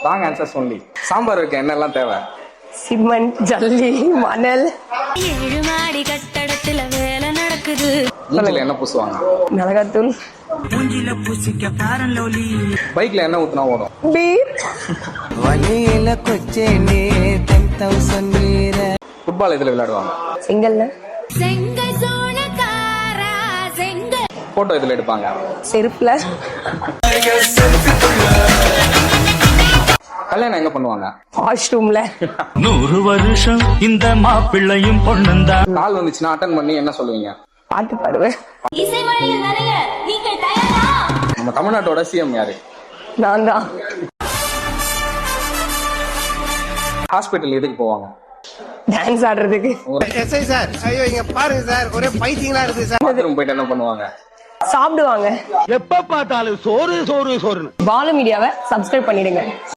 Wrong answers only. Sambar வைக்க என்னெல்லாம் தேவை? சிமெண்ட், ஜல்லி, மணல். 7 மாடி கட்டடத்துல வேலை நடக்குது. மூஞ்சில என்ன பூசுவாங்க? மிளகாத்தூள். மூஞ்சில பூசிக்க பாரலோலி. பைக்ல என்ன ஊத்துனா ஓடும்? பீப். வலியில கொச்சேனே 10000 மீற. ஃபுட்பால் எதுல விளையாடுவாங்க? செங்கல்ல. செங்கல் சோனக்காரா செங்கல். போட்டோ எதுல எடுப்பாங்க? செருப்புல. கல்யாணம் எங்க பண்ணுவாங்க? வாஷ்ரூம்ல. 100 வருஷம் இந்த மாப்பிள்ளையும் பொண்ணுந்தா. கால் வந்துச்சுன்னா அட்டன் பண்ணி என்ன சொல்லுவீங்க? பாட்டு பாடுவேன். இசை மழையில் நனைய நீங்கள் தயாரா? நம்ம தமிழ்நாட்டோட சிஎம் யாரு? நான் தான். ஹாஸ்பிட்டல் எதுக்கு போவாங்க? டான்ஸ் ஆடுறதுக்கு. எஸ்ஐ சார், ஐயோ இங்க பாருங்க சார், ஒரே பைத்தியங்களா இருக்கு சார். பாத்ரூம் போயிட்டு என்ன பண்ணுவாங்க? சாப்பிடுவாங்க. எப்ப பார்த்தாலும் சோறு சோறு சோறுன்னு. பாலு மீடியாவை சப்ஸ்கிரைப் பண்ணிடுங்க.